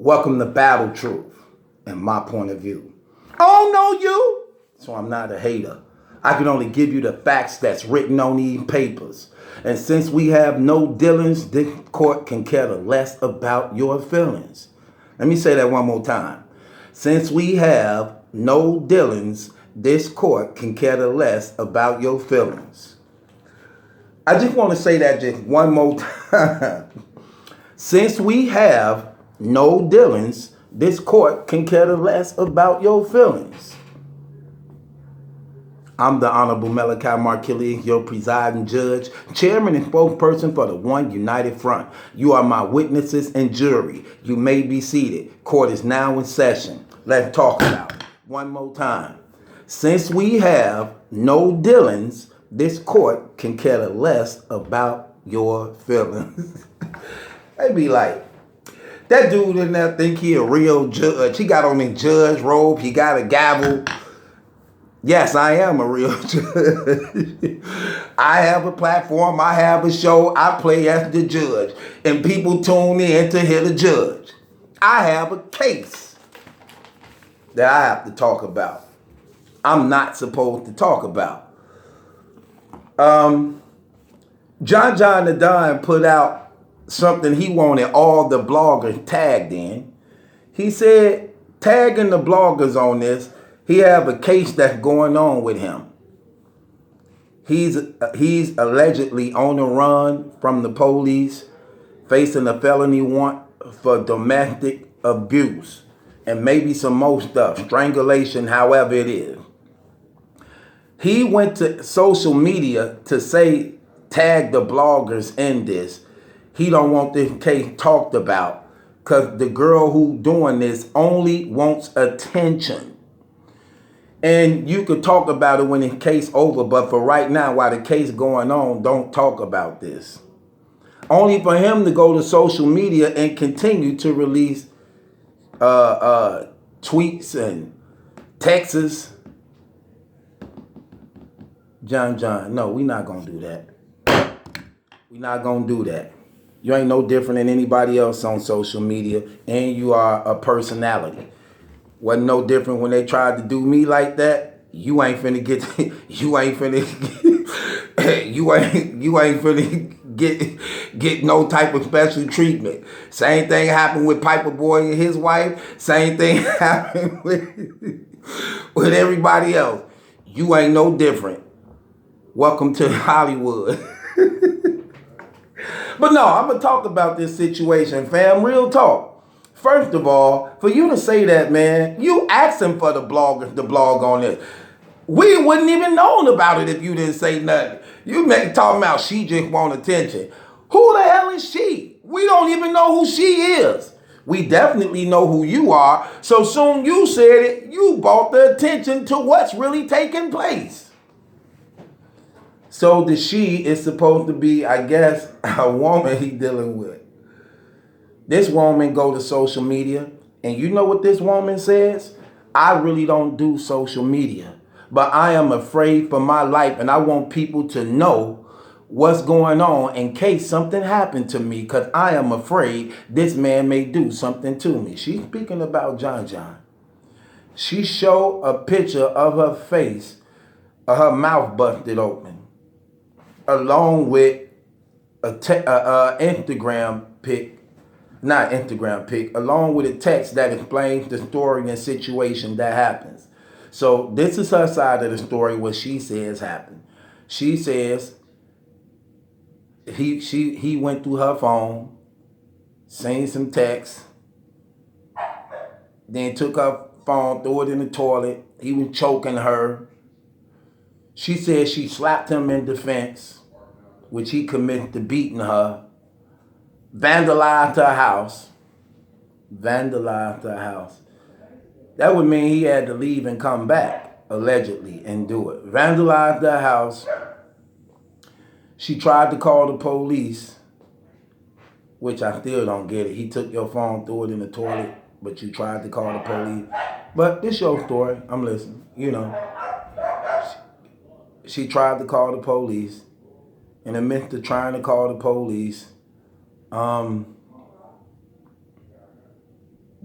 Welcome to Battle Truth and my point of view. I don't know you, so I'm not a hater. I can only give you the facts that's written on these papers. And since we have no dealings, this court can care less about your feelings. Let me say that one more time. Since we have no dealings, this court can care less about your feelings. I just want to say that just one more time. Since we have no dealings, this court can care less about your feelings. I'm the Honorable Malachi Markilli, your presiding judge, chairman and spokesperson for the One United Front. You are my witnesses and jury. You may be seated. Court is now in session. Let's talk about it. One more time. Since we have no dealings, this court can care less about your feelings. They be like, that dude in there think he a real judge. He got on his judge robe. He got a gavel. Yes, I am a real judge. I have a platform. I have a show. I play as the judge. And people tune in to hear the judge. I have a case that I have to talk about. I'm not supposed to talk about. John the Don put out something he wanted all the bloggers tagged in. He said, tagging the bloggers on this, he have a case that's going on with him. He's allegedly on the run from the police, facing a felony warrant for domestic abuse and maybe some more stuff, strangulation, however it is. He went to social media to say, tag the bloggers in this. He don't want this case talked about because the girl who doing this only wants attention. And you could talk about it when the case over, but for right now, while the case going on, don't talk about this. Only for him to go to social media and continue to release tweets and texts. John, no, we not gonna do that. We not gonna do that. You ain't no different than anybody else on social media, and you are a personality. Wasn't no different when they tried to do me like that. You ain't finna get. You ain't finna. You ain't finna get no type of special treatment. Same thing happened with Piper Boy and his wife. Same thing happened with everybody else. You ain't no different. Welcome to Hollywood. But no, I'm going to talk about this situation, fam. Real talk. First of all, for you to say that, man, you asking for the bloggers to blog on this. We wouldn't even known about it if you didn't say nothing. You talking about she just want attention. Who the hell is she? We don't even know who she is. We definitely know who you are. So soon you said it, you brought the attention to what's really taking place. So the she is supposed to be, I guess, a woman he dealing with. This woman go to social media, and you know what this woman says? I really don't do social media, but I am afraid for my life, and I want people to know what's going on in case something happened to me, because I am afraid this man may do something to me. She's speaking about John. She showed a picture of her face, her mouth busted open, along with a Instagram pic, along with a text that explains the story and situation that happens. So this is her side of the story, what she says happened. She says he went through her phone, seen some texts, then took her phone, threw it in the toilet. He was choking her. She said she slapped him in defense, which he committed to beating her, vandalized her house. That would mean he had to leave and come back, allegedly, and do it. Vandalized her house. She tried to call the police, which I still don't get it. He took your phone, threw it in the toilet, but you tried to call the police. But this your story. I'm listening. You know. She tried to call the police. In the midst of trying to call the police,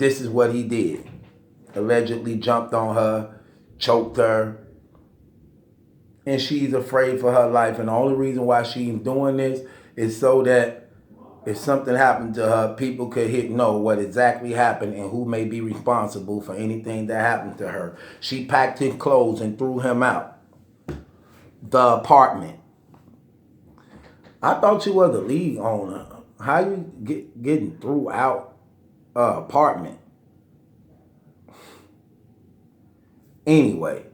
this is what he did. Allegedly jumped on her, choked her, and she's afraid for her life. And the only reason why she's doing this is so that if something happened to her, people could know what exactly happened and who may be responsible for anything that happened to her. She packed his clothes and threw him out the apartment. I thought you was a league owner. How you getting threw out an apartment? Anyway,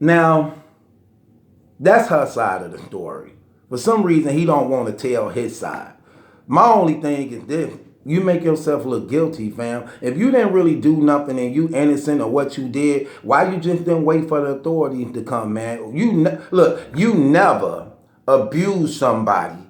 now that's her side of the story. For some reason, he don't want to tell his side. My only thing is this. You make yourself look guilty, fam. If you didn't really do nothing and you innocent of what you did, why you just didn't wait for the authorities to come, man? Look, you never abuse somebody,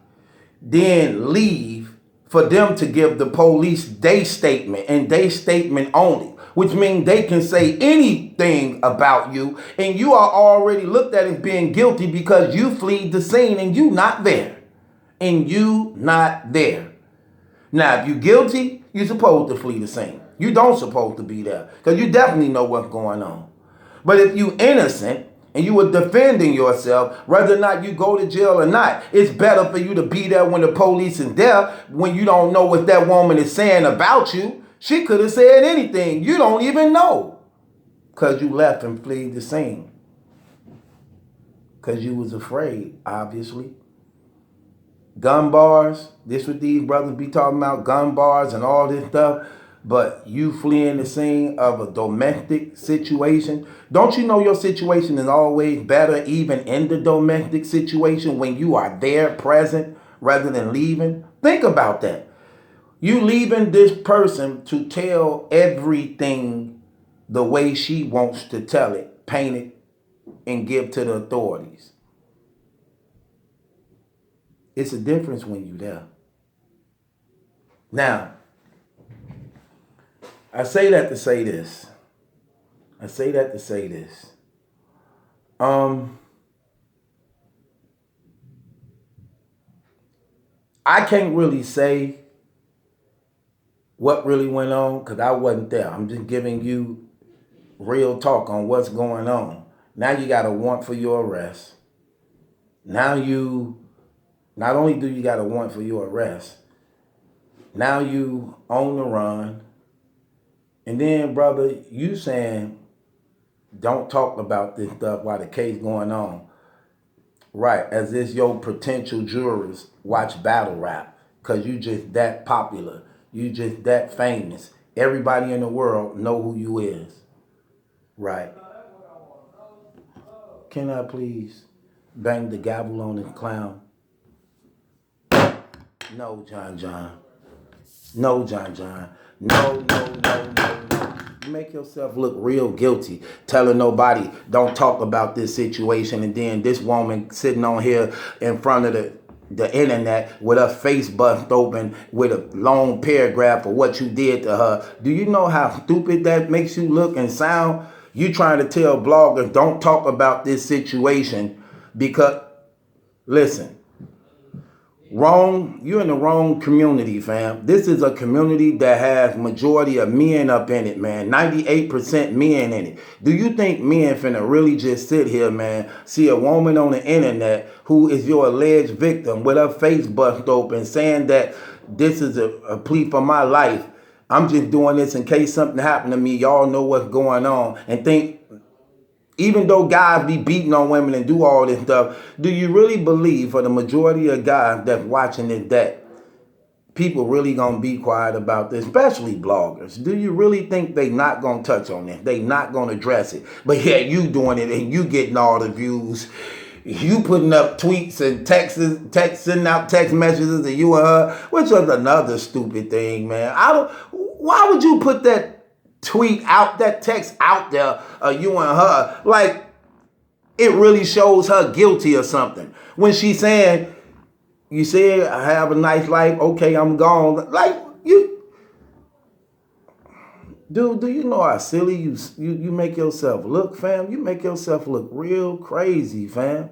then leave for them to give the police their statement and their statement only, which means they can say anything about you and you are already looked at as being guilty because you fled the scene and you not there. And you not there. Now, if you guilty, you're supposed to flee the scene. You don't supposed to be there because you definitely know what's going on. But if you innocent and you were defending yourself, whether or not you go to jail or not, it's better for you to be there when the police is there, when you don't know what that woman is saying about you. She could have said anything. You don't even know because you left and fled the scene because you was afraid, obviously. Gun bars, this what these brothers be talking about, gun bars and all this stuff, but you fleeing the scene of a domestic situation. Don't you know your situation is always better even in the domestic situation when you are there present rather than leaving? Think about that. You leaving this person to tell everything the way she wants to tell it, paint it, and give to the authorities. It's a difference when you're there. Now, I say that to say this. I can't really say what really went on because I wasn't there. I'm just giving you real talk on what's going on. Now you got a warrant for your arrest. Now not only do you got a warrant for your arrest, now you on the run. And then, brother, you saying, don't talk about this stuff while the case going on. Right, as if your potential jurors watch battle rap because you just that popular. You just that famous. Everybody in the world know who you is. Right. Can I please bang the gavel on this clown? No, John John. No, John John. No. You make yourself look real guilty telling nobody don't talk about this situation, and then this woman sitting on here in front of the internet with her face bust open with a long paragraph of what you did to her. Do you know how stupid that makes you look and sound? You trying to tell bloggers don't talk about this situation because, listen, wrong, you're in the wrong community, fam. This is a community that has majority of men up in it, man. 98% men in it. Do you think men finna really just sit here, man, see a woman on the internet who is your alleged victim with her face bust open saying that this is a plea for my life? I'm just doing this in case something happened to me. Y'all know what's going on. And think, even though guys be beating on women and do all this stuff, do you really believe for the majority of guys that's watching it that people really gonna be quiet about this, especially bloggers? Do you really think they not gonna touch on this? They not gonna address it? But yeah, you doing it and you getting all the views. You putting up tweets and sending out text messages to you and her, which is another stupid thing, man. Why would you put that tweet out, that text out there, you and her, like it really shows her guilty or something? When she's saying, you said I have a nice life, okay, I'm gone. Like you, dude, do you know how silly you make yourself look, fam? You make yourself look real crazy, fam.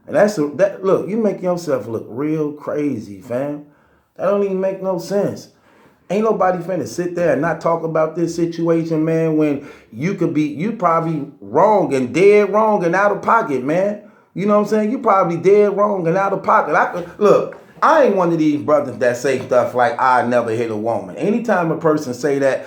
And look, you make yourself look real crazy, fam. That don't even make no sense. Ain't nobody finna sit there and not talk about this situation, man, when you probably wrong and dead wrong and out of pocket, man. You know what I'm saying? You probably dead wrong and out of pocket. Look, I ain't one of these brothers that say stuff like, I never hit a woman. Anytime a person say that,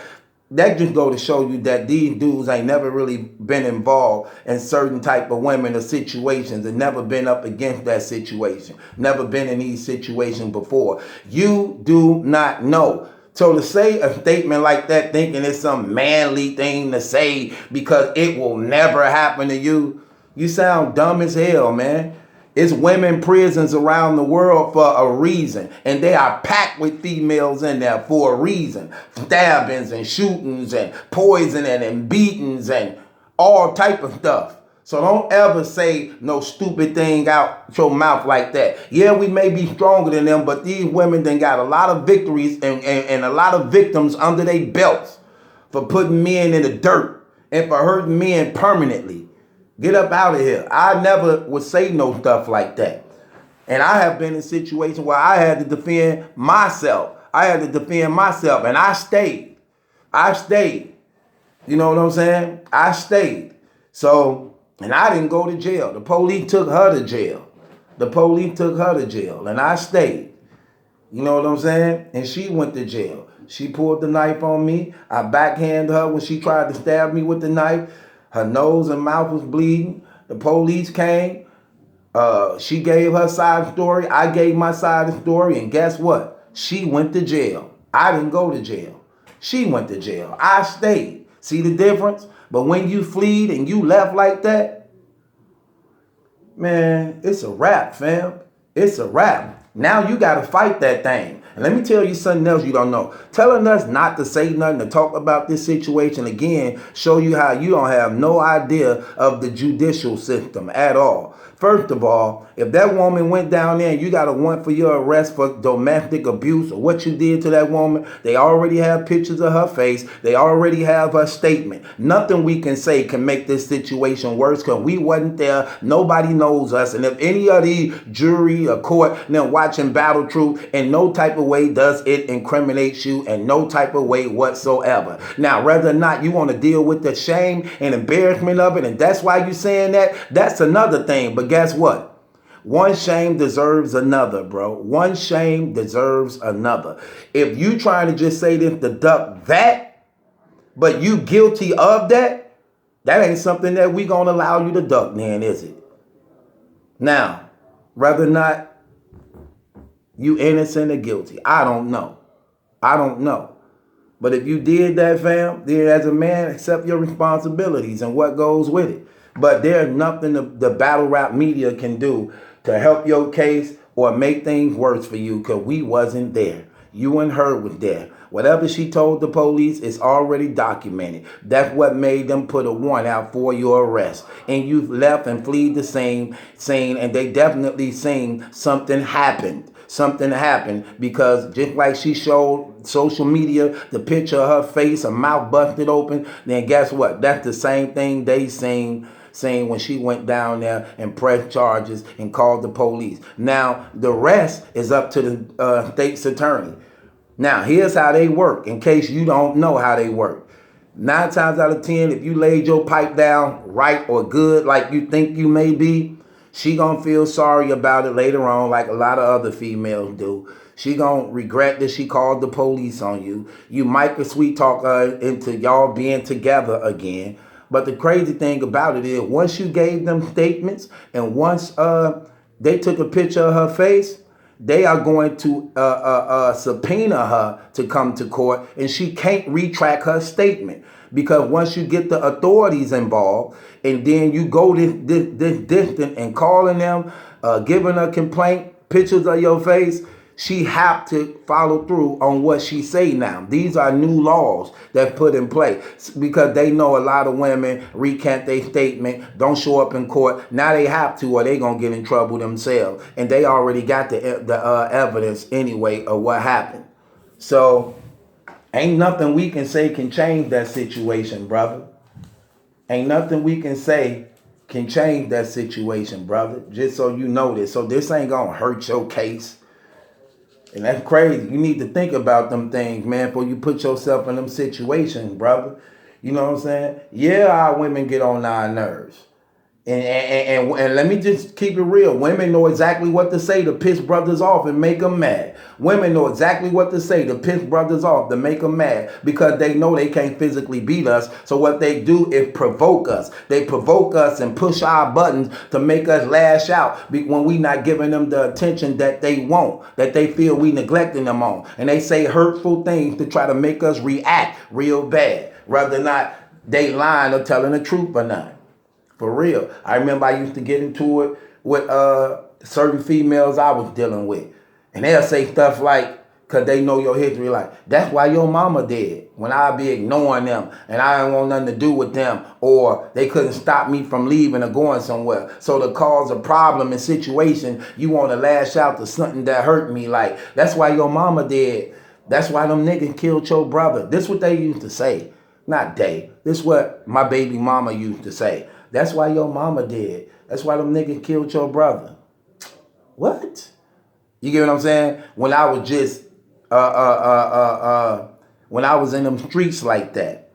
that just go to show you that these dudes ain't never really been involved in certain type of women or situations and never been up against that situation. Never been in these situations before. You do not know. So to say a statement like that thinking it's some manly thing to say because it will never happen to you, you sound dumb as hell, man. It's women prisons around the world for a reason. And they are packed with females in there for a reason. Stabbings and shootings and poisoning and beatings and all type of stuff. So don't ever say no stupid thing out your mouth like that. Yeah, we may be stronger than them, but these women done got a lot of victories and a lot of victims under their belts for putting men in the dirt and for hurting men permanently. Get up out of here. I never would say no stuff like that. And I have been in situations where I had to defend myself. And I stayed. You know what I'm saying? I stayed. So, and I didn't go to jail. The police took her to jail. And I stayed. You know what I'm saying? And she went to jail. She pulled the knife on me. I backhanded her when she tried to stab me with the knife. Her nose and mouth was bleeding. The police came. She gave her side of the story. I gave my side of the story. And guess what? She went to jail. I didn't go to jail. She went to jail. I stayed. See the difference? But when you fled and you left like that, man, it's a wrap, fam. It's a wrap. Now you got to fight that thing. And let me tell you something else you don't know. Telling us not to say nothing, to talk about this situation again, show you how you don't have no idea of the judicial system at all. First of all, if that woman went down there and you got a warrant for your arrest for domestic abuse or what you did to that woman, they already have pictures of her face. They already have her statement. Nothing we can say can make this situation worse because we wasn't there. Nobody knows us. And if any of the jury or court then watching Battle Truth, in no type of way does it incriminate you in no type of way whatsoever. Now, whether or not you want to deal with the shame and embarrassment of it, and that's why you're saying that, that's another thing. But guess what? One shame deserves another, bro. One shame deserves another. If you trying to just say this to duck that, but you guilty of that, that ain't something that we gonna allow you to duck, man, is it? Now, whether or not you innocent or guilty, I don't know. But if you did that, fam, then as a man, accept your responsibilities and what goes with it. But there's nothing the battle rap media can do to help your case or make things worse for you because we wasn't there. You and her was there. Whatever she told the police is already documented. That's what made them put a warrant out for your arrest. And you left and fled the scene, and they definitely seen something happened. Something happened because just like she showed social media the picture of her face, her mouth busted open, then guess what? That's the same thing they seen when she went down there and pressed charges and called the police. Now, the rest is up to the state's attorney. Now, here's how they work, in case you don't know how they work. 9 times out of 10, if you laid your pipe down right or good like you think you may be, she gonna feel sorry about it later on like a lot of other females do. She gonna regret that she called the police on you. You might could sweet talk her into y'all being together again. But the crazy thing about it is once you gave them statements and once they took a picture of her face, they are going to subpoena her to come to court and she can't retract her statement. Because once you get the authorities involved and then you go this distant and calling them, giving a complaint, pictures of your face, she have to follow through on what she say now. These are new laws that put in place because they know a lot of women recant their statement, don't show up in court. Now they have to or they going to get in trouble themselves. And they already got the evidence anyway of what happened. So ain't nothing we can say can change that situation, brother. Ain't nothing we can say can change that situation, brother. Just so you know this. So this ain't going to hurt your case. And that's crazy. You need to think about them things, man, before you put yourself in them situations, brother. You know what I'm saying? Yeah, our women get on our nerves. And let me just keep it real. Women know exactly what to say to piss brothers off and make them mad. Women know exactly what to say to piss brothers off to make them mad because they know they can't physically beat us. So what they do is provoke us. They provoke us and push our buttons to make us lash out when we not giving them the attention that they want, that they feel we neglecting them on. And they say hurtful things to try to make us react real bad, rather than not they lying or telling the truth or not. For real. I remember I used to get into it with certain females I was dealing with. And they'll say stuff like, because they know your history, like, that's why your mama dead. When I be ignoring them and I don't want nothing to do with them, or they couldn't stop me from leaving or going somewhere. So to cause a problem and situation, you want to lash out to something that hurt me. Like, that's why your mama dead. That's why them niggas killed your brother. This what they used to say. Not they. This what my baby mama used to say. That's why your mama did. That's why them niggas killed your brother. What? You get what I'm saying? When I was just, when I was in them streets like that,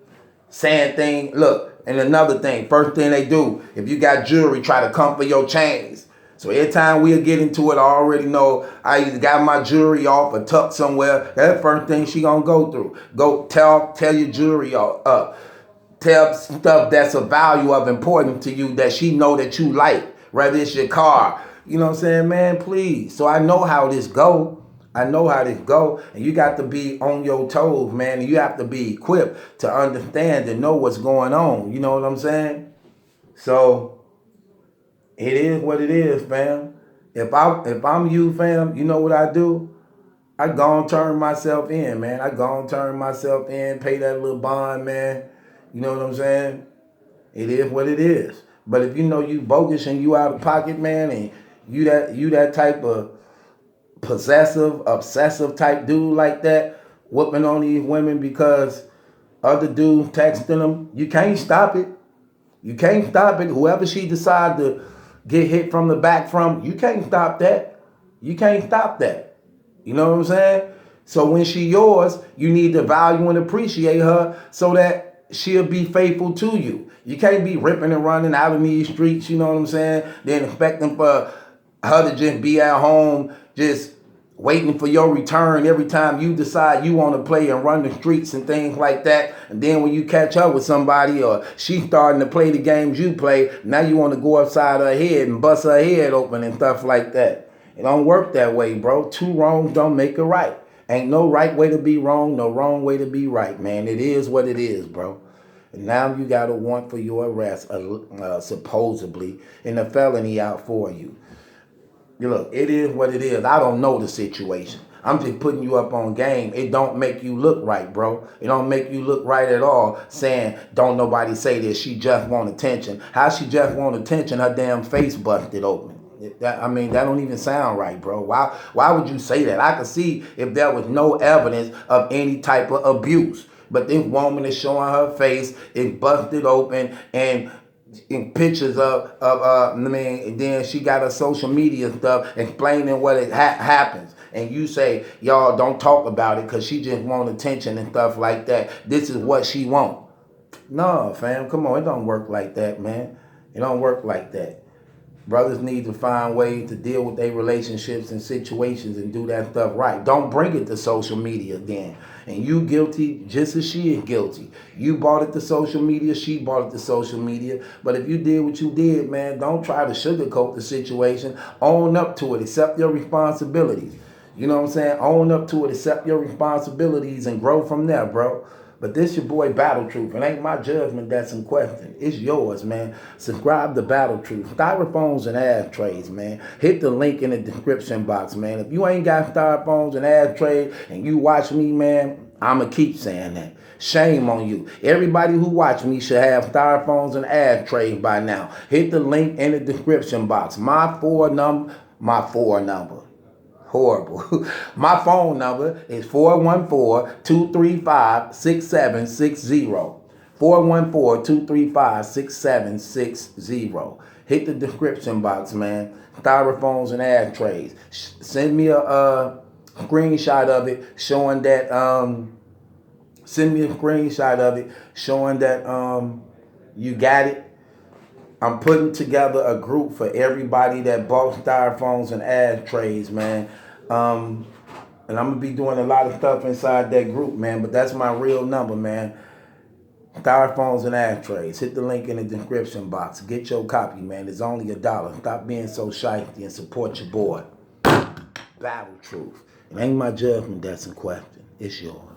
saying things. Look, and another thing, first thing they do, if you got jewelry, try to come for your chains. So every time we'll get into it, I already know I either got my jewelry off or tucked somewhere. That's the first thing she gonna go through. Go tell your jewelry up. Tell stuff that's of value of importance to you that she know that you like, whether it's your car. You know what I'm saying, man? Please. So I know how this go. I know how this go. And you got to be on your toes, man. And you have to be equipped to understand and know what's going on. You know what I'm saying? So it is what it is, fam. If I'm you, fam, you know what I do? I go and turn myself in, man. I go and turn myself in, pay that little bond, man. You know what I'm saying? It is what it is. But if you know you bogus and you out of pocket, man, and you that type of possessive, obsessive type dude like that, whooping on these women because other dudes texting them, you can't stop it. You can't stop it. Whoever she decide to get hit from the back from, you can't stop that. You can't stop that. You know what I'm saying? So when she yours, you need to value and appreciate her so that she'll be faithful to you. You can't be ripping and running out in these streets, you know what I'm saying? Then expecting for her to just be at home, just waiting for your return every time you decide you want to play and run the streets and things like that. And then when you catch up with somebody or she's starting to play the games you play, now you want to go upside her head and bust her head open and stuff like that. It don't work that way, bro. Two wrongs don't make a right. Ain't no right way to be wrong, no wrong way to be right, man. It is what it is, bro. And now you got a warrant for your arrest, supposedly, and a felony out for you. Look, it is what it is. I don't know the situation. I'm just putting you up on game. It don't make you look right, bro. It don't make you look right at all saying, don't nobody say this. She just want attention. How she just want attention? Her damn face busted open. That don't even sound right, bro. Why would you say that? I could see if there was no evidence of any type of abuse. But this woman is showing her face, it's busted open, and in pictures and then she got her social media stuff explaining what it happens. And you say, y'all don't talk about it because she just want attention and stuff like that. This is what she want. No, fam, come on. It don't work like that, man. It don't work like that. Brothers need to find ways to deal with their relationships and situations and do that stuff right. Don't bring it to social media then. And you guilty just as she is guilty. You brought it to social media, she brought it to social media. But if you did what you did, man, don't try to sugarcoat the situation. Own up to it. Accept your responsibilities. You know what I'm saying? Own up to it. Accept your responsibilities and grow from there, bro. But this your boy Battle Truth. It ain't my judgment that's in question. It's yours, man. Subscribe to Battle Truth. Styrophones and ashtrays, man. Hit the link in the description box, man. If you ain't got styrofoams and ashtrays and you watch me, man, I'ma keep saying that. Shame on you. Everybody who watch me should have styrophones and ashtrays by now. Hit the link in the description box. My phone number. Horrible. My phone number is 414-235-6760. 414-235-6760. Hit the description box, man. Styrophones and ashtrays. Send me a screenshot of it showing that send me a screenshot of it showing that you got it. I'm putting together a group for everybody that bought styrofoams and ashtrays, man. And I'm gonna be doing a lot of stuff inside that group, man. But that's my real number, man. Styrofoams and ashtrays. Hit the link in the description box. Get your copy, man. It's only $1. Stop being so shifty and support your boy. Battle Truth. It ain't my judgment that's in question. It's yours.